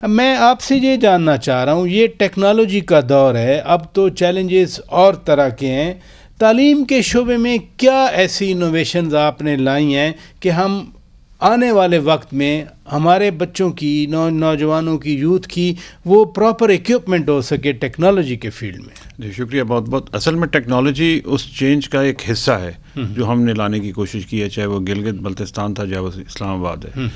میں آپ سے یہ جاننا چاہ رہا ہوں، یہ ٹیکنالوجی کا دور ہے، اب تو چیلنجز اور طرح کے ہیں، تعلیم کے شعبے میں کیا ایسی انوویشنز آپ نے لائی ہیں کہ ہم آنے والے وقت میں ہمارے بچوں کی نوجوانوں کی یوتھ کی وہ پراپر ایکوپمنٹ ہو سکے ٹیکنالوجی کے فیلڈ میں؟ جی شکریہ بہت بہت. اصل میں ٹیکنالوجی اس چینج کا ایک حصہ ہے جو ہم نے لانے کی کوشش کی ہے، چاہے وہ گلگت بلتستان تھا چاہے وہ اسلام آباد ہے.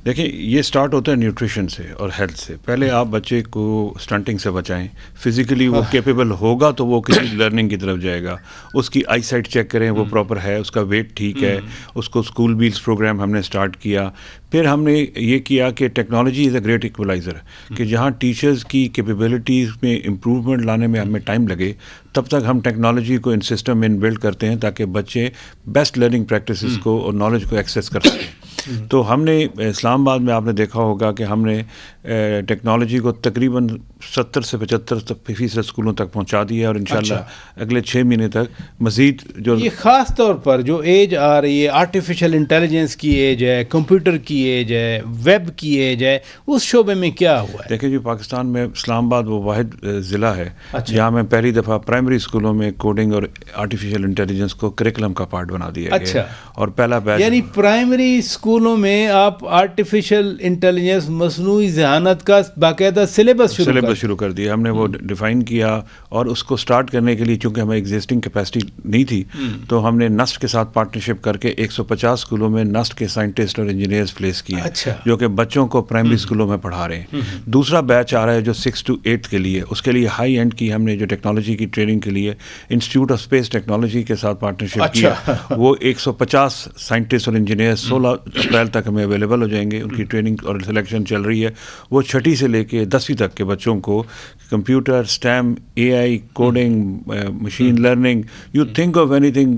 دیکھیں یہ سٹارٹ ہوتا ہے نیوٹریشن سے اور ہیلتھ سے. پہلے آپ بچے کو سٹنٹنگ سے بچائیں، فزیکلی وہ کیپیبل ہوگا تو وہ کسی لرننگ کی طرف جائے گا. اس کی آئی سائٹ چیک کریں وہ پراپر ہے، اس کا ویٹ ٹھیک ہے. اس کو اسکول میلز پروگرام ہم نے سٹارٹ کیا. پھر ہم نے یہ کیا کہ ٹیکنالوجی از اے گریٹ ایکولائزر، کہ جہاں ٹیچرز کی کیپیبلٹیز میں امپروومنٹ لانے میں ہمیں ٹائم لگے، تب تک ہم ٹیکنالوجی کو ان سسٹم میں بلڈ کرتے ہیں تاکہ بچے بیسٹ لرننگ پریکٹسز کو اور نالج کو ایکسیس کر سکیں. تو ہم نے اسلام آباد میں آپ نے دیکھا ہوگا کہ ہم نے ٹیکنالوجی کو تقریباً 70 سے 75% اسکولوں تک پہنچا دیا ہے، اور انشاءاللہ اگلے 6 مہینے تک مزید جو یہ خاص طور پر جو ایج آ رہی ہے، آرٹیفیشل انٹیلیجنس کی ایج ہے، کمپیوٹر کی ایج ہے، ویب کی ایج ہے، اس شعبے میں کیا ہوا ہے؟ دیکھیں جی، پاکستان میں اسلام آباد وہ واحد ضلع ہے جہاں میں پہلی دفعہ پرائمری اسکولوں میں کوڈنگ اور آرٹیفیشل انٹیلیجنس کو کریکلم کا پارٹ بنا دیا گیا، اور پہلا بیچ یعنی پرائمری اسکولوں میں آپ آرٹیفیشل انٹیلیجنس، مصنوعی ذہانت کا باقاعدہ سلیبس شروع کر دیا. ہم نے وہ ڈیفائن کیا، اور اس کو سٹارٹ کرنے کے لیے چونکہ ہمیں ایگزسٹنگ کیپیسٹی نہیں تھی تو ہم نے نسٹ کے ساتھ پارٹنرشپ کر کے 150 اسکولوں میں نسٹ کے سائنٹسٹ اور انجینئرز پلیس کیے جو کہ بچوں کو پرائمری اسکولوں میں پڑھا رہے ہیں. دوسرا بیچ آ رہا ہے جو 6 to 8 کے لیے، اس کے لیے ہائی اینڈ کی ہم نے جو ٹیکنالوجی کی ٹریننگ کے لیے انسٹیٹیوٹ آف اسپیس ٹیکنالوجی کے ساتھ پارٹنرشپ کیا. وہ 150 سائنٹسٹ اور انجینئر 16 اپریل تک ہمیں اویلیبل ہو جائیں گے. ان کی ٹریننگ اور سلیکشن چل رہی ہے. وہ 6 سے لے کے 10ویں تک کے بچوں کو computer, STEM, A I, coding, machine learning, you think of anything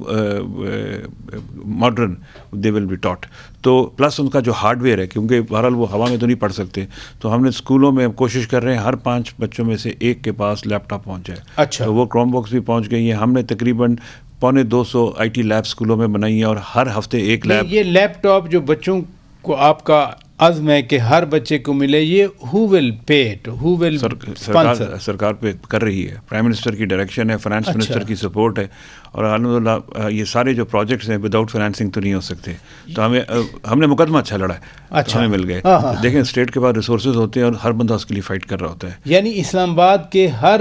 modern they will be taught. تو پلس ان کا جو ہارڈ ویئر ہے، کیونکہ بہرحال وہ ہوا میں تو نہیں پڑھ سکتے، تو ہم نے اسکولوں میں کوشش کر رہے ہیں ہر 5 بچوں میں سے ایک کے پاس لیپ ٹاپ پہنچ جائے. تو وہ کروم باکس بھی پہنچ گئی ہیں. ہم نے تقریباً 250 آئی ٹی لیب اسکولوں میں بنائی ہیں، اور ہر ہفتے ایک لیب. یہ لیپ ٹاپ جو بچوں کو آپ کا عزم ہے کہ ہر بچے کو ملے، یہ who will pay it, who will sponsor؟ سرکار پہ کر رہی ہے، پرائم منسٹر کی ڈائریکشن ہے، فائنانس منسٹر کی سپورٹ ہے، اور الحمدللہ یہ سارے جو پروجیکٹس ہیں وداؤٹ فائنانسنگ تو نہیں ہو سکتے. تو ہم نے مقدمہ اچھا لڑا ہے، ہمیں مل گئے. دیکھیں اسٹیٹ کے بعد ریسورسز ہوتے ہیں اور ہر بندہ اس کے لیے فائٹ کر رہا ہوتا ہے. یعنی اسلام آباد کے ہر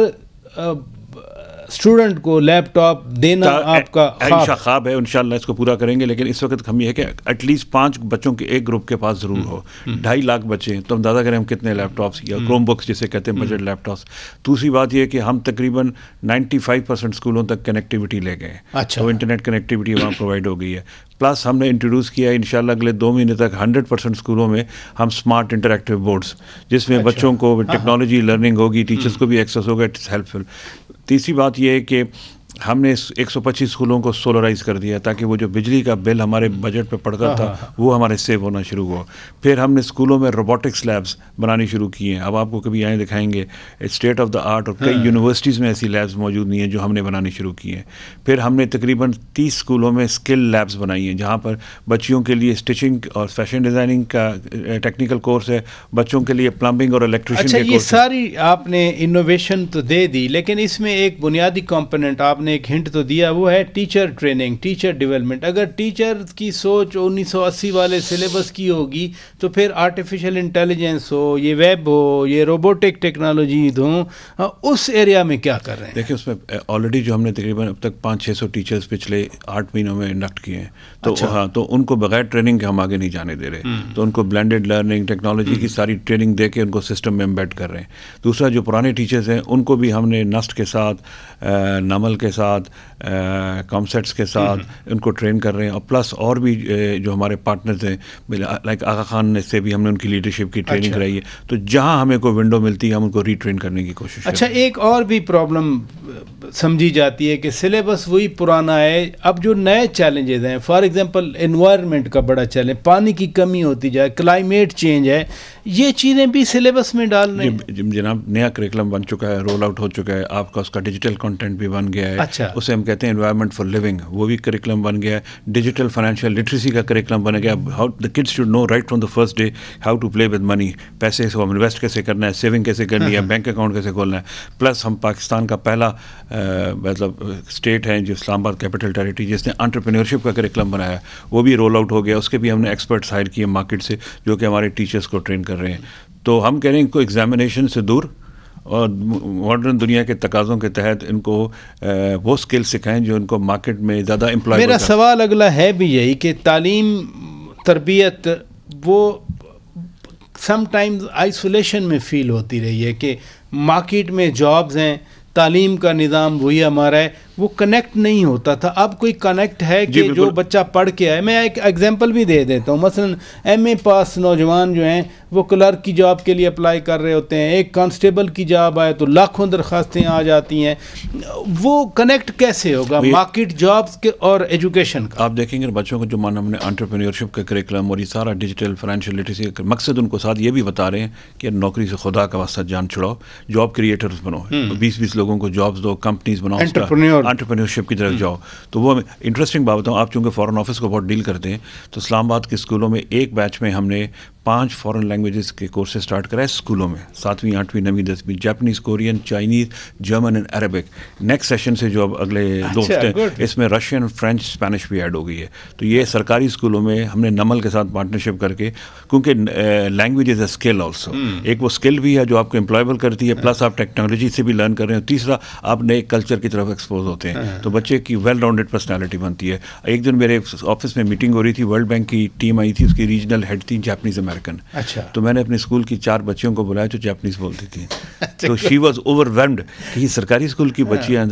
اسٹوڈنٹ کو لیپ ٹاپ دینا آپ کا خواب ہے. انشاءاللہ اس کو پورا کریں گے، لیکن اس وقت ہم یہ ہے کہ ایٹ لیسٹ 5 بچوں کے ایک گروپ کے پاس ضرور ہو. 2.5 لاکھ بچے ہیں تو اندازہ کریں ہم کتنے لیپ ٹاپس یا کروم بکس جسے کہتے ہیں بجٹ لیپ ٹاپس. دوسری بات یہ کہ ہم تقریباً 95% اسکولوں تک کنیکٹیوٹی لے گئے، تو انٹرنیٹ کنیکٹیوٹی وہاں پرووائڈ ہو گئی ہے. پلس ہم نے انٹروڈیوس کیا ہے انشاءاللہ اگلے 2 مہینے تک 100% اسکولوں میں ہم اسمارٹ انٹریکٹیو بورڈز، جس میں بچوں کو ٹیکنالوجی لرننگ ہوگی، ٹیچرس کو بھی ایکسیس ہوگا. اٹس ہیلپ فل. تیسری بات یہ ہے کہ ہم نے 125 اسکولوں کو سولرائز کر دیا تاکہ وہ جو بجلی کا بل ہمارے بجٹ پہ پڑتا تھا وہ ہمارے سیو ہونا شروع ہوا. پھر ہم نے اسکولوں میں روبوٹکس لیبس بنانی شروع کی ہیں. اب آپ کو کبھی آئیں دکھائیں گے، اسٹیٹ آف دا آرٹ، اور کئی یونیورسٹیز میں ایسی لیبس موجود نہیں ہیں جو ہم نے بنانی شروع کی ہیں. پھر ہم نے تقریباً 30 اسکولوں میں اسکل لیبس بنائی ہیں جہاں پر بچیوں کے لیے اسٹچنگ اور فیشن ڈیزائننگ کا ٹیکنیکل کورس ہے، بچوں کے لیے پلمبنگ اور الیکٹریشین کے کورس. یہ ساری آپ نے انوویشن تو دے دی، لیکن اس میں ایک بنیادی کمپوننٹ آپ نے ایک ہنٹ تو دیا، وہ ہے ٹیچر ٹریننگ، ٹیچر ڈیولپمنٹ. اگر ٹیچر کی سوچ 1980 والے سلیبس کی ہوگی تو پھر آرٹیفیشل انٹیلیجنس ہو، یہ ویب ہو، یہ روبوٹک ٹیکنالوجیز ہوں، اس ایریا میں کیا کر رہے ہیں؟ دیکھیں اس میں آلریڈی جو ہم نے تقریباً اب تک 500-600 ٹیچرز پچھلے 8 مہینوں میں انڈکٹ کیے ہیں. تو تو ان کو بغیر ٹریننگ کے ہم آگے نہیں جانے دے رہے. تو ان کو بلینڈڈ لرننگ ٹیکنالوجی کی ساری ٹریننگ دے کے ان کو سسٹم میں امبیڈ کر رہے ہیں. دوسرا جو پرانے ٹیچرز ہیں ان کو بھی ہم نے نسٹ کے ساتھ، نمل کے ساتھ، کامسیٹس کے ساتھ ان کو ٹرین کر رہے ہیں. اور پلس اور بھی جو ہمارے پارٹنرز ہیں لائک آغا خان سے بھی ہم نے ان کی لیڈرشپ کی ٹریننگ کرائی ہے. تو جہاں ہمیں کوئی ونڈو ملتی ہے ہم ان کو ری ٹرین کرنے کی کوشش کریں. اچھا، ایک اور بھی پرابلم سمجھی جاتی ہے کہ سلیبس وہی پرانا ہے، اب جو نئے چیلنجز ہیں، فار ایگزامپل انوائرمنٹ کا بڑا چیلنج، پانی کی کمی ہوتی جائے، کلائمیٹ چینج ہے، یہ چیزیں بھی سلیبس میں ڈال رہے ہیں. جناب نیا کریکلم بن چکا ہے، رول آؤٹ ہو چکا ہے. آپ کا اس کا ڈیجیٹل کنٹینٹ بھی بن گیا ہے. اچھا. اسے ہم کہتے ہیں انوائرمنٹ فار لیونگ, وہ بھی کریکلم بن گیا ہے. ڈیجیٹل فائنینشیل لٹریسی کا کریکلم بن گیا. How the kids should know right from the first day how to play with money, پیسے کو انویسٹ کیسے کرنا ہے, سیونگ کیسے کرنی ہے, بینک اکاؤنٹ کیسے کھولنا ہے. پلس ہم پاکستان کا پہلا مطلب اسٹیٹ ہے جو اسلام آباد کیپٹل ٹیریٹری جس نے انٹرپرینورشپ کا کریکلم بنایا, وہ بھی رول آؤٹ ہو گیا. اس کے بھی ہم نے ایکسپرٹس ہائر کیے مارکیٹ سے جو کہ ہمارے ٹیچرس کو ٹرین کر رہے ہیں. تو ہم کہہ رہے ہیں ان کو ایگزامینیشن سے دور اور ماڈرن دنیا کے تقاضوں کے تحت ان کو وہ اسکل سکھائیں جو ان کو مارکیٹ میں زیادہ امپلائی. میرا سوال اگلا ہے بھی یہی کہ تعلیم تربیت وہ سم ٹائمز آئسولیشن میں فیل ہوتی رہی ہے کہ مارکیٹ میں جابز ہیں, تعلیم کا نظام وہی ہمارا ہے, وہ کنیکٹ نہیں ہوتا تھا. اب کوئی کنیکٹ ہے کہ جو بچہ پڑھ کے آئے. میں ایک ایگزامپل بھی دے دیتا ہوں. مثلا ایم اے پاس نوجوان جو ہیں وہ کلرک کی جاب کے لیے اپلائی کر رہے ہوتے ہیں, ایک کانسٹیبل کی جاب آئے تو لاکھوں درخواستیں آ جاتی ہیں. وہ کنیکٹ کیسے ہوگا مارکیٹ جابس کے اور ایجوکیشن کا؟ آپ دیکھیں گے بچوں کو جو مانا ہم نے انٹرپرینورشپ کا کریکلم اور یہ سارا ڈیجیٹل فائنینشیل لٹریسی کا مقصد ان کو ساتھ یہ بھی بتا رہے ہیں کہ نوکری سے خدا کا واسطہ جان چھڑاؤ, جاب کریٹرز بنو, 20-20 لوگوں کو جابس دو, کمپنیز بناؤ, انٹرپرینورشپ کی طرف جاؤ. تو وہ انٹرسٹنگ بات بتاؤں, آپ چونکہ فارن آفس کو بہت ڈیل کرتے ہیں, تو اسلام آباد کے اسکولوں میں ایک بیچ میں ہم نے 5 فارن لینگویجز کے کورسز اسٹارٹ کرائے اسکولوں میں, 7ویں 8ویں 9ویں 10ویں, Japanese, Korean, Chinese, German and Arabic. Next session سے جو اب اگلے 2 ہفتے اس میں رشین, فرینچ, اسپینش بھی ایڈ ہو گئی ہے. تو یہ سرکاری اسکولوں میں ہم نے نمل کے ساتھ پارٹنرشپ کر کے, کیونکہ language is a skill also, ایک وہ اسکل بھی ہے جو آپ کو امپلائبل کرتی ہے, پلس آپ ٹیکنالوجی سے بھی لرن کر رہے ہیں, تیسرا آپ نئے کلچر کی طرف ایکسپوز ہوتے ہیں, تو بچے کی ویل راؤنڈیڈ پرسنالٹی بنتی ہے. ایک دن میرے آفس میں میٹنگ ہو رہی تھی, ورلڈ بینک کی ٹیم آئی تھی, اس کی ریجنل ہیڈ تھی جاپنیز امریکن. اچھا. تو میں نے اپنے اسکول کی 4 بچیوں کو بلایا جو جاپنیز بولتی تھیں. تو شی واز اوور ویلمڈ کہ یہ سرکاری اسکول کی بچیاں,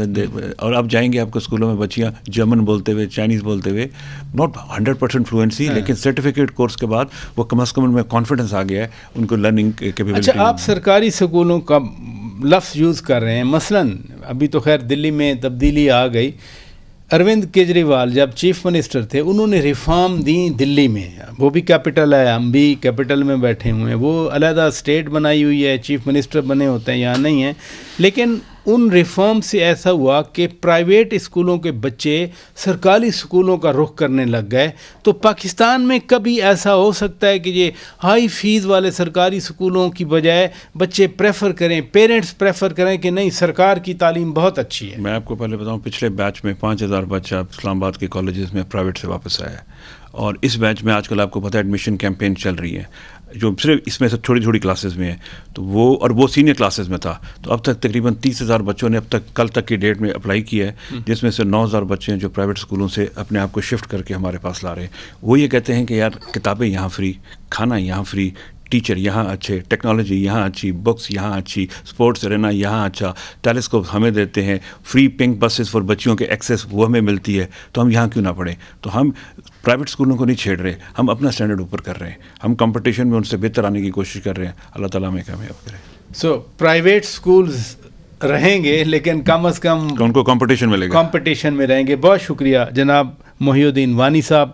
اور اب جائیں گے آپ کو اسکولوں میں بچیاں جرمن بولتے ہوئے, چائنیز بولتے ہوئے, ناٹ 100% فلوئنسی, لیکن سرٹیفکیٹ کورس کے بعد وہ کم از کم ان میں کانفیڈنس آ گیا ہے, ان کو لرننگ کیپیبلٹی. اچھا, آپ سرکاری اسکولوں کا لفظ یوز کر رہے ہیں. مثلا ابھی تو خیر دلی میں تبدیلی آ گئی. اروند کیجریوال جب چیف منسٹر تھے انہوں نے ریفارم دیں دلی میں, وہ بھی کیپٹل ہے, ہم بھی کیپٹل میں بیٹھے ہوئے ہیں, وہ علیحدہ اسٹیٹ بنائی ہوئی ہے, چیف منسٹر بنے ہوتے ہیں, یہاں نہیں ہیں. لیکن ان ریفارم سے ایسا ہوا کہ پرائیویٹ اسکولوں کے بچے سرکاری اسکولوں کا رخ کرنے لگ گئے. تو پاکستان میں کبھی ایسا ہو سکتا ہے کہ یہ ہائی فیس والے سرکاری اسکولوں کی بجائے بچے پریفر کریں, پیرنٹس پریفر کریں کہ نہیں سرکار کی تعلیم بہت اچھی ہے؟ میں آپ کو پہلے بتاؤں, پچھلے بیچ میں 5000 بچہ اسلام آباد کے کالجز میں پرائیویٹ سے واپس آیا ہے, اور اس بیچ میں آج کل آپ کو پتہ ہے ایڈمیشن کیمپین چل رہی ہے جو صرف اس میں سے چھوٹی چھوٹی کلاسز میں ہے. تو وہ سینئر کلاسز میں تھا. تو اب تک تقریباً 30,000 بچوں نے اب تک کل تک کی ڈیٹ میں اپلائی کیا ہے, جس میں سے 9,000 بچے ہیں جو پرائیویٹ اسکولوں سے اپنے آپ کو شفٹ کر کے ہمارے پاس لا رہے ہیں. وہ یہ کہتے ہیں کہ یار کتابیں یہاں فری, کھانا یہاں فری, ٹیچر یہاں اچھے, ٹیکنالوجی یہاں اچھی, بکس یہاں اچھی, اسپورٹس ارینا یہاں اچھا, ٹیلیسکوپ ہمیں دیتے ہیں, فری پنک بسز فار بچیوں کے ایکسیس وہ ہمیں ملتی ہے, تو ہم یہاں کیوں نہ پڑھیں. تو ہم پرائیویٹ اسکولوں کو نہیں چھیڑ رہے, ہم اپنا اسٹینڈرڈ اوپر کر رہے ہیں, ہم کمپٹیشن میں ان سے بہتر آنے کی کوشش کر رہے ہیں. اللہ تعالیٰ ہمیں کامیاب کرے. سو پرائیویٹ اسکولز رہیں گے لیکن کم از کم ان کو کمپٹیشن ملے گا, کمپٹیشن میں رہیں گے. بہت شکریہ جناب محی الدین وانی صاحب.